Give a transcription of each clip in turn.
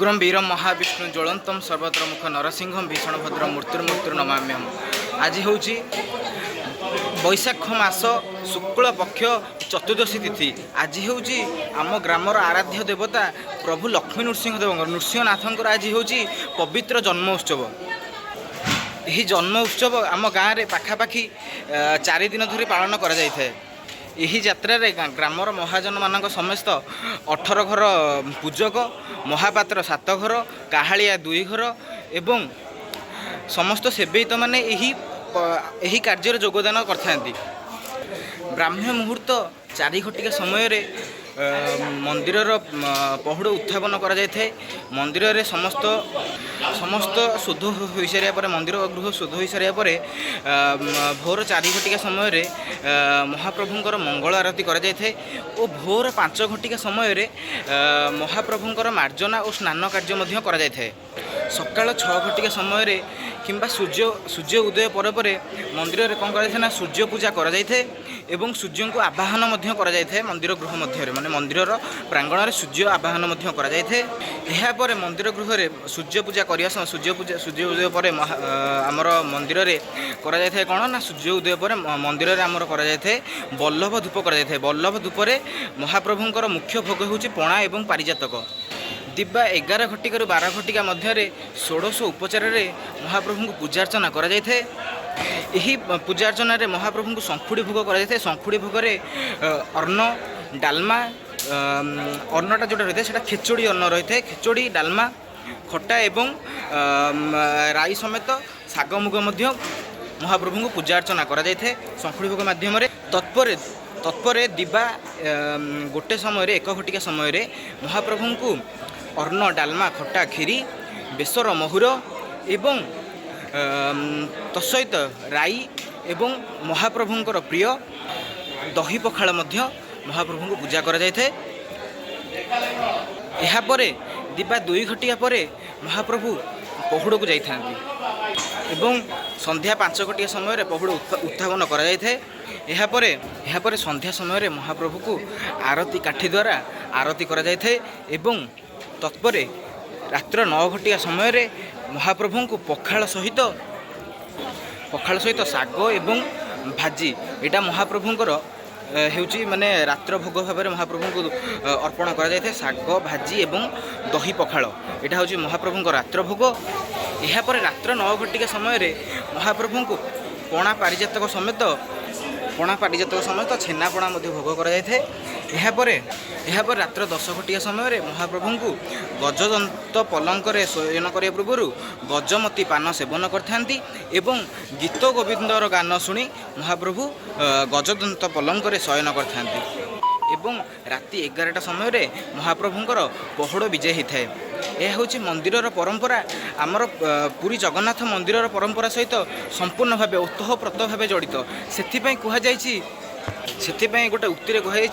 उग्रम वीरम महाविष्णु ज्वलंतम सर्वत्र मुख नरसिंहम भीषण भद्र मूर्तिर्मूर्तिर नमाम्यहम। आज हूँ बैशाख मास शुक्ल पक्ष चतुर्दशी तिथि। आज हूँ आम ग्रामर आराध्य देवता प्रभु लक्ष्मी नृसिंहदेव नृसिंहनाथंकर आज हूँ पवित्र जन्म उत्सव। यही जन्म उत्सव आम गाँव में पाखापाखि 4 दिन धरी पालन करा जाय थाए। यही यात्रा रे ग्रामर महाजन मानक समस्त 18 घर पूजक, महापात्र 7 घर, काहालिया 2 घर एवं समस्त सेवयित माने यही कार्य योगदान करथांती। ब्राह्म्य मुहूर्त 4 घटिका समय रे मंदिरर पहुड़ उत्थापन करा जाय थाए। मंदिर रे समस्त शुद्ध हो सारिया पर मंदिर गृह शुद्ध हो सारिया पर भोर 4 घटिका समय रे महाप्रभुंकर मंगल आरती करा जाय थाए और भोर 5 घटिका समय रे महाप्रभुंकर मार्जना और स्नान कार्य मध्य करा जाय थाए। सकाळ 6 घटिका समय रे किंबा सूर्य उदय पर मंदिर रे कौन करा ना सूर्य पूजा करा जाय थाए एवं सूर्य को आवाहन मध्य करा जाय थाए। मंदिर गृह मध्य माने मंदिर प्रांगण में सूर्य आवाहन मध्य करा जाय थाए। एहा पर मंदिर गृह रे सूर्य पूजा करिया सूर्य उदय पर आमर मंदिर रे करा जाय थाए कोन ना सूर्य उदय पर मंदिर रे आमर करा जाय थाए बल्लभ धूप करा जाय थाए। बल्लभ धूप रे महाप्रभुंकर मुख्य भोग होछि पणा एवं पारिजातक। दिवा 11 घटिका 12 घटिका मध्य 16 उपचार रे महाप्रभु को पूजार्चना करा जाय थाए। यही पूजार्चना रे महाप्रभु को संखुड़ी भोग करा जाय थाए। संखुड़ी भोग रे अन्न डालमा अन्नटा जोटा रही है खिचड़ी अन्न रही है। खिचड़ी डालमा खटा एवं राई समेत शाग मुग मध्य महाप्रभु को पूजार्चना करा जाय थाए संखुड़ी भोग माध्यम तत्पर दिवा गोटे समय 1 घटिका समय महाप्रभु को अन्न डालमा खटा खीरी बेसर महुर एवं तत्सहित राई एवं महाप्रभुंकर प्रिय दही पखाल मध्य महाप्रभु को पूजा करा जाय थाए। एहा परे दिवा 2 घटिका पर महाप्रभु पहुड़ को जाइथांती एवं संध्या 5 घटिका समय पहुड़ उत्थापन करा जाय थाए। एहा परे संध्या समय महाप्रभु को आरती काठी द्वारा आरती करा जाय थाए एवं तत्परे रात्र 9 घटिका समय महाप्रभु को पखाल सहित शाग एवं भाजी एटा महाप्रभुंकर हेउची माने रात्र भोग भाव में महाप्रभु को अर्पण करा जाय थाए। शाग भाजी एवं दही पखाल एटा होची महाप्रभु को रात्र भोग। एहा पर रात्र 9 घटिका समय महाप्रभु को पणा पारिजातक समेत छेनापणा भोग करा जाय थाए। एहा पर रात्र 10 घटिका समय महाप्रभु को गजदंत पलंक शयन करने पूर्व गजमती पान सेवन करथांती एवं गीत गोविंदर गान शुणी महाप्रभु गजदंत पलंक शयन करथांती एवं राति 11टा समय महाप्रभुंकर पहुड़ विजय होता है। यह हूँ मंदिर परंपरा आमर पुरी जगन्नाथ मंदिर परंपरा सहित संपूर्ण भाव ओतप्रोत भाव जड़ित। से गोटे उक्ति कहुई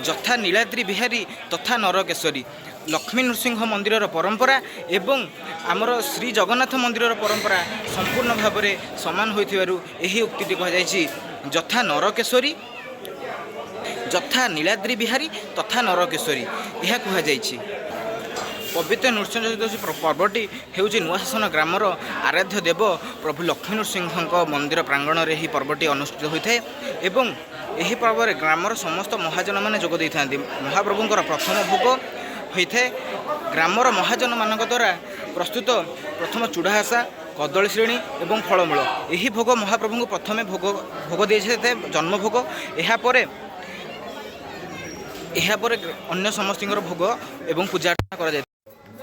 जथा नीलाद्रि बिहारी तथा नरकेशरी। लक्ष्मी नृसिंह मंदिर परंपरा एवं आमर श्री जगन्नाथ मंदिर परंपरा संपूर्ण भाव में सामान होइथिबारु एही उक्ति कहुई जथा नरकेशरी जथा नीलाद्रि बिहारी तथा नरकेशरी। यह कहुई पवित्र नृसिंह चतुर्दशी पर्वटी हेउची नुआशासन ग्रामर आराध्य देव प्रभु लक्ष्मी नृसिंह मंदिर प्रांगण में ही पर्वटी अनुष्ठित होता है एवं यही पर्व में ग्रामर समस्त महाजन मैंने जोग देता। महाप्रभुंर प्रथम भोग होता है ग्रामर महाजन मान द्वारा प्रस्तुत प्रथम चूड़ाहासा कदली श्रेणी एवं फलमूल। यही भोग महाप्रभु को प्रथम भोग दी जाए जन्म भोग। यापर अन्य समस्त भोग एवं पूजा करा।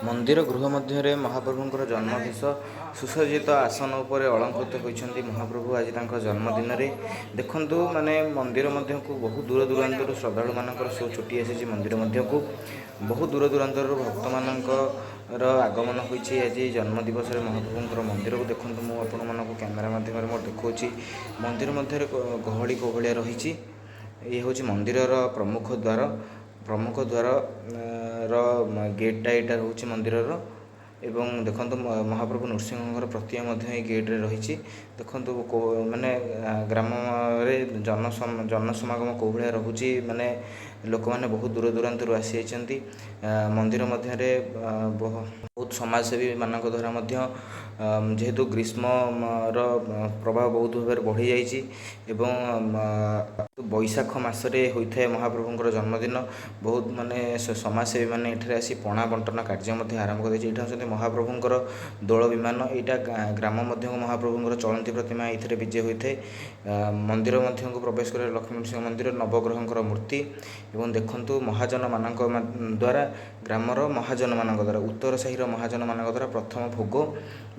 मंदिर गृह मध्य महाप्रभुंर जन्मदिवस सुसज्जित आसन उपर अलंकृत होती महाप्रभु आज जन्मदिन देखु माने मंदिर मध्य को बहुत दूर दूरांतर श्रद्धालु मानकर सो छुट्टी आसी मंदिर मध्य को बहुत दूर दूरांतर भक्त मानकर आगमन होती आज जन्मदिवस महाप्रभुंर मंदिर को देखूँ मुझे कैमेरा माध्यम देखा मंदिर मध्य गहली कोहलिया रही। ये हूँ मंदिर प्रमुख द्वार गेटा यहाँ हूँ मंदिर ଏବଂ ଦେଖନ୍ତୁ ମହାପ୍ରଭୁ ନୃସିଂହଙ୍କର ପ୍ରତିମା ମଧ୍ୟ ଏଇ ଗେଟ୍ରେ ରହିଛି। ଦେଖନ୍ତୁ ମାନେ ଗ୍ରାମରେ ଜନସମାଗମ କେଉଁ ଭଳିଆ ରହୁଛି, ମାନେ ଲୋକମାନେ ବହୁତ ଦୂର ଦୂରାନ୍ତରୁ ଆସିଯାଇଛନ୍ତି। ମନ୍ଦିର ମଧ୍ୟରେ ବହୁତ ସମାଜସେବୀ ମାନଙ୍କ ଦ୍ୱାରା ମଧ୍ୟ ଯେହେତୁ ଗ୍ରୀଷ୍ମର ପ୍ରଭାବ ବହୁତ ଭାବରେ ବଢ଼ିଯାଇଛି ଏବଂ ବୈଶାଖ ମାସରେ ହୋଇଥାଏ ମହାପ୍ରଭୁଙ୍କର ଜନ୍ମଦିନ। ବହୁତ ମାନେ ସମାଜସେବୀ ମାନେ ଏଠାରେ ଆସି ପଣା ବଣ୍ଟନ କାର୍ଯ୍ୟ ମଧ୍ୟ ଆରମ୍ଭ କରିଛି। ଏଇଟା ହେଉଛନ୍ତି ମହାପ୍ରଭୁଙ୍କର ଦୋଳ ବିମାନ। ଏଇଟା ଗ୍ରାମ ମଧ୍ୟକୁ ମହାପ୍ରଭୁଙ୍କର ଚଳନ୍ତି ପ୍ରତିମା ଏଇଥିରେ ବିଜେ ହୋଇଥାଏ। ମନ୍ଦିର ମଧ୍ୟକୁ ପ୍ରବେଶ କରିବା ଲକ୍ଷ୍ମୀ ନୃସିଂହ ମନ୍ଦିର, ନବଗ୍ରହଙ୍କର ମୂର୍ତ୍ତି। ଏବଂ ଦେଖନ୍ତୁ ମହାଜନମାନଙ୍କ ଦ୍ୱାରା, ଗ୍ରାମର ମହାଜନମାନଙ୍କ ଦ୍ୱାରା, ଉତ୍ତର ସାହିର ମହାଜନମାନଙ୍କ ଦ୍ୱାରା ପ୍ରଥମ ଭୋଗ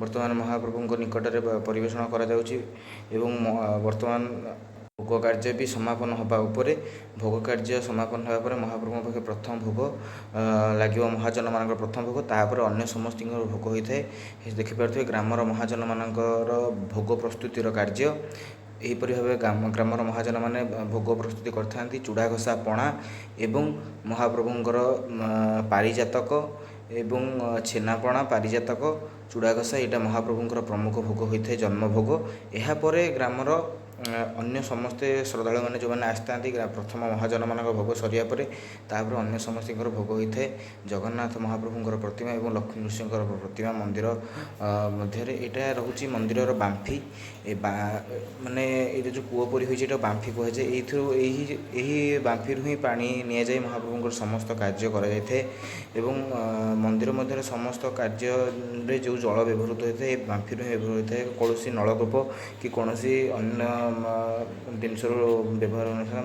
ବର୍ତ୍ତମାନ ମହାପ୍ରଭୁଙ୍କ ନିକଟରେ ପରିବେଷଣ କରାଯାଉଛି ଏବଂ ବର୍ତ୍ତମାନ ଭୋଗ କାର୍ଯ୍ୟ ବି ସମାପନ ହେବା ଉପରେ। ଭୋଗ କାର୍ଯ୍ୟ ସମାପନ ହେବା ପରେ ମହାପ୍ରଭୁଙ୍କ ପାଖେ ପ୍ରଥମ ଭୋଗ ଲାଗିବ, ମହାଜନମାନଙ୍କର ପ୍ରଥମ ଭୋଗ, ତାପରେ ଅନ୍ୟ ସମସ୍ତଙ୍କର ଭୋଗ ହୋଇଥାଏ। ଦେଖିପାରୁଥିବେ ଗ୍ରାମର ମହାଜନମାନଙ୍କର ଭୋଗ ପ୍ରସ୍ତୁତିର କାର୍ଯ୍ୟ ଏହିପରି ଭାବେ ଗ୍ରାମର ମହାଜନମାନେ ଭୋଗ ପ୍ରସ୍ତୁତି କରିଥାନ୍ତି। ଚୁଡ଼ା ଘଷା ପଣା ଏବଂ ମହାପ୍ରଭୁଙ୍କର ପାରିଜାତକ ଏବଂ ଛେନାପଣା, ପାରିଜାତକ, ଚୁଡ଼ା ଘଷା ଏଇଟା ମହାପ୍ରଭୁଙ୍କର ପ୍ରମୁଖ ଭୋଗ ହୋଇଥାଏ, ଜନ୍ମଭୋଗ। ଏହାପରେ ଗ୍ରାମର ଅନ୍ୟ ସମସ୍ତେ ଶ୍ରଦ୍ଧାଳୁମାନେ ଯେଉଁମାନେ ଆସିଥାନ୍ତି, ପ୍ରଥମ ମହାଜନମାନଙ୍କ ଭୋଗ ସରିବା ପରେ ତାପରେ ଅନ୍ୟ ସମସ୍ତଙ୍କର ଭୋଗ ହୋଇଥାଏ। ଜଗନ୍ନାଥ ମହାପ୍ରଭୁଙ୍କର ପ୍ରତିମା ଏବଂ ଲକ୍ଷ୍ମୀ ନୃସିଂହଙ୍କର ପ୍ରତିମା ମନ୍ଦିର ମଧ୍ୟରେ। ଏଇଟା ରହୁଛି ମନ୍ଦିରର ବାମ୍ଫି। ମାନେ ଏଇଟା ଯେଉଁ କୂଅ ପରି ହୋଇଛି ଏଇଟା ବାମ୍ଫି କୁହାଯାଏ। ଏହି ବାମ୍ଫିରୁ ହିଁ ପାଣି ନିଆଯାଇ ମହାପ୍ରଭୁଙ୍କର ସମସ୍ତ କାର୍ଯ୍ୟ କରାଯାଇଥାଏ ଏବଂ ମନ୍ଦିର ମଧ୍ୟରେ ସମସ୍ତ କାର୍ଯ୍ୟରେ ଯେଉଁ ଜଳ ବ୍ୟବହୃତ ହୋଇଥାଏ ଏ ବାମ୍ଫିରୁ ହିଁ ବ୍ୟବହୃତ ହୋଇଥାଏ। କୌଣସି ନଳକୂପ କି କୌଣସି ଅନ୍ୟ ଜିନିଷର ବ୍ୟବହାର ହୋଇନଥାଏ।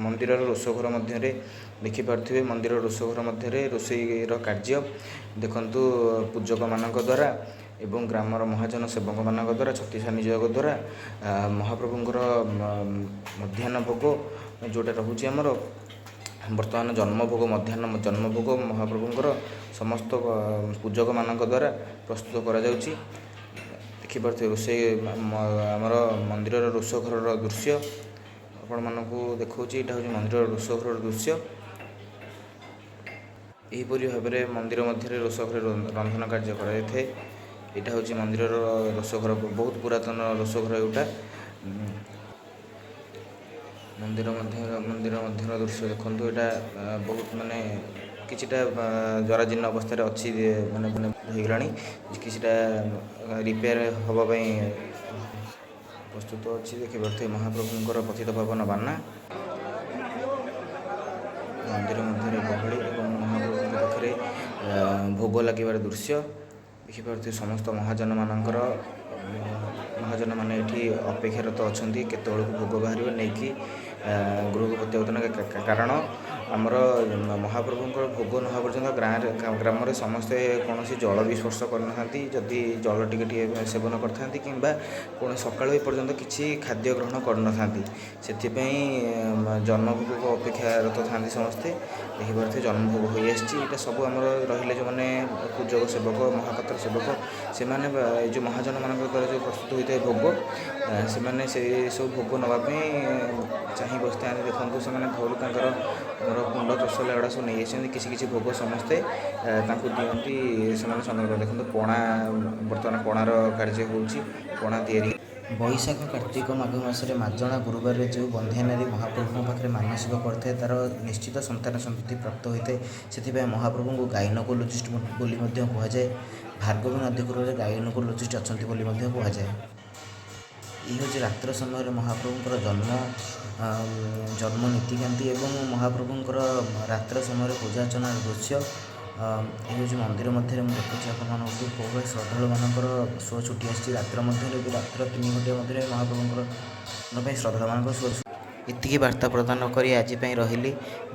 ମନ୍ଦିରର ରୋଷଘର ମଧ୍ୟରେ ଦେଖିପାରୁଥିବେ, ମନ୍ଦିରର ରୋଷଘର ମଧ୍ୟରେ ରୋଷେଇର କାର୍ଯ୍ୟ ଦେଖନ୍ତୁ ପୂଜକମାନଙ୍କ ଦ୍ୱାରା ଏବଂ ଗ୍ରାମର ମହାଜନ ସେବକମାନଙ୍କ ଦ୍ୱାରା, ଛତିଶା ନିଯୋଗ ଦ୍ୱାରା ମହାପ୍ରଭୁଙ୍କର ମଧ୍ୟାହ୍ନ ଭୋଗ ଯେଉଁଟା ରହୁଛି ଆମର ବର୍ତ୍ତମାନ ଜନ୍ମଭୋଗ, ମଧ୍ୟାହ୍ନ ଜନ୍ମଭୋଗ ମହାପ୍ରଭୁଙ୍କର ସମସ୍ତ ପୂଜକମାନଙ୍କ ଦ୍ୱାରା ପ୍ରସ୍ତୁତ କରାଯାଉଛି। ଦେଖିପାରୁଥିବେ ରୋଷେଇ ଆମର ମନ୍ଦିରର ରୋଷଘରର ଦୃଶ୍ୟ ଆପଣମାନଙ୍କୁ ଦେଖାଉଛି। ଏଇଟା ହେଉଛି ମନ୍ଦିରର ରୋଷଘରର ଦୃଶ୍ୟ। ଏହିପରି ଭାବରେ ମନ୍ଦିର ମଧ୍ୟରେ ରୋଷଘରେ ରନ୍ଧନ କାର୍ଯ୍ୟ କରାଯାଇଥାଏ। ଏଇଟା ହେଉଛି ମନ୍ଦିରର ରୋଷଘର, ବହୁତ ପୁରାତନ ରୋଷଘର ଏଇଟା। ମନ୍ଦିର ମଧ୍ୟର ଦୃଶ୍ୟ ଦେଖନ୍ତୁ। ଏଇଟା ବହୁତ ମାନେ କିଛିଟା ଜରାଜୀର୍ଣ୍ଣ ଅବସ୍ଥାରେ ଅଛି, ମାନେ ହୋଇଗଲାଣି, କିଛିଟା ରିପେୟାର ହେବା ପାଇଁ ପ୍ରସ୍ତୁତ ଅଛି। ଦେଖିପାରୁଥିବେ ମହାପ୍ରଭୁଙ୍କର ପତିତପାବନ ବାନା। ମନ୍ଦିର ମଧ୍ୟରେ ଗହଳି ଏବଂ ମହାପ୍ରଭୁଙ୍କ ପାଖରେ ଭୋଗ ଲାଗିବାର ଦୃଶ୍ୟ ଦେଖିପାରୁଥିବେ। ସମସ୍ତ ମହାଜନମାନେ ଏଠି ଅପେକ୍ଷାରତ ଅଛନ୍ତି କେତେବେଳକୁ ଭୋଗ ବାହାରିବ ନେଇକି ଗୃହକୁ ପ୍ରତ୍ୟାବର୍ତ୍ତନ। କାରଣ ଆମର ମହାପ୍ରଭୁଙ୍କର ଭୋଗ ନ ହେବା ପର୍ଯ୍ୟନ୍ତ ଗ୍ରାମରେ ସମସ୍ତେ କୌଣସି ଜଳ ବି ସ୍ପର୍ଶ କରିନଥାନ୍ତି। ଯଦି ଜଳ ଟିକେ ସେବନ କରିଥାନ୍ତି କିମ୍ବା କୌଣସି ସକାଳୁ ଏପର୍ଯ୍ୟନ୍ତ କିଛି ଖାଦ୍ୟ ଗ୍ରହଣ କରିନଥାନ୍ତି। ସେଥିପାଇଁ ଜନ୍ମଭୋଗକୁ ଅପେକ୍ଷାରତ ଥାନ୍ତି ସମସ୍ତେ। ଦେଖିପାରୁଥିବେ ଜନ୍ମଭୋଗ ହୋଇଆସିଛି। ଏଇଟା ସବୁ ଆମର ରହିଲେ ଯେଉଁମାନେ ପୂଜକ ସେବକ, ମହାପାତ୍ର ସେବକ, ସେମାନେ ଏ ଯେଉଁ ମହାଜନମାନଙ୍କ ଦ୍ୱାରା ଯେଉଁ ପ୍ରସ୍ତୁତ ହୋଇଥାଏ ଭୋଗ, ସେମାନେ ସେସବୁ ଭୋଗ ନେବା ପାଇଁ ଚାହିଁ ବସିଥାନ୍ତି। ଦେଖନ୍ତୁ ସେମାନେ ଘରୁ ତାଙ୍କର କୁଣ୍ଡ ତସଲା ଏଗୁଡ଼ା ସବୁ ନେଇଆସିଛନ୍ତି। କିଛି ଭୋଗ ସମସ୍ତେ ତାଙ୍କୁ ଦିଅନ୍ତି, ସେମାନେ ସଂଗ୍ରହ କରି। ଦେଖନ୍ତୁ ପଣା, ବର୍ତ୍ତମାନ ପଣାର କାର୍ଯ୍ୟ ହେଉଛି, ପଣା ତିଆରି। ବୈଶାଖ, କାର୍ତ୍ତିକ, ମାଘ ମାସରେ ମାଜଣା ଗୁରୁବାରରେ ଯେଉଁ ବନ୍ଧ୍ୟା ନାରୀ ମହାପ୍ରଭୁଙ୍କ ପାଖରେ ମାନସିକ କରିଥାଏ ତା'ର ନିଶ୍ଚିତ ସନ୍ତାନ ସନ୍ତତି ପ୍ରାପ୍ତ ହୋଇଥାଏ। ସେଥିପାଇଁ ମହାପ୍ରଭୁଙ୍କୁ ଗାଇନୋକୋଲୋଜିଷ୍ଟ ବୋଲି ମଧ୍ୟ କୁହାଯାଏ। ଭାର୍ଗବୀ ନଦୀ କୂଳରେ ଗାଇନୋକୋଲୋଜିଷ୍ଟ ଅଛନ୍ତି ବୋଲି ମଧ୍ୟ କୁହାଯାଏ। ଏହି ହେଉଛି ରାତ୍ର ସମୟରେ ମହାପ୍ରଭୁଙ୍କର ଜନ୍ମ ନୀତିକାନ୍ତି ଏବଂ ମହାପ୍ରଭୁଙ୍କର ରାତ୍ର ସମୟରେ ପୂଜାର୍ଚ୍ଚନାର ଦୃଶ୍ୟ। ଏ ହେଉଛି ମନ୍ଦିର ମଧ୍ୟରେ ମୁଁ ଦେଖୁଛି ଆପଣମାନଙ୍କୁ କେଉଁଭଳି ଶ୍ରଦ୍ଧାଳୁମାନଙ୍କର ଶୋ ଛୁଟି ଆସିଛି। ରାତ୍ର ମଧ୍ୟରେ ବି ରାତ୍ର 3 ଘଣ୍ଟା ମଧ୍ୟରେ ମହାପ୍ରଭୁଙ୍କର ପାଇଁ ଶ୍ରଦ୍ଧାଳୁମାନଙ୍କର ଶୋ। ଏତିକି ବାର୍ତ୍ତା ପ୍ରଦାନ କରି ଆଜି ପାଇଁ ରହିଲି।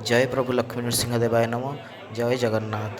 ଜୟ ପ୍ରଭୁ ଲକ୍ଷ୍ମୀ ନୃସିଂହ ଦେବାୟ ନମଃ। ଜୟ ଜଗନ୍ନାଥ।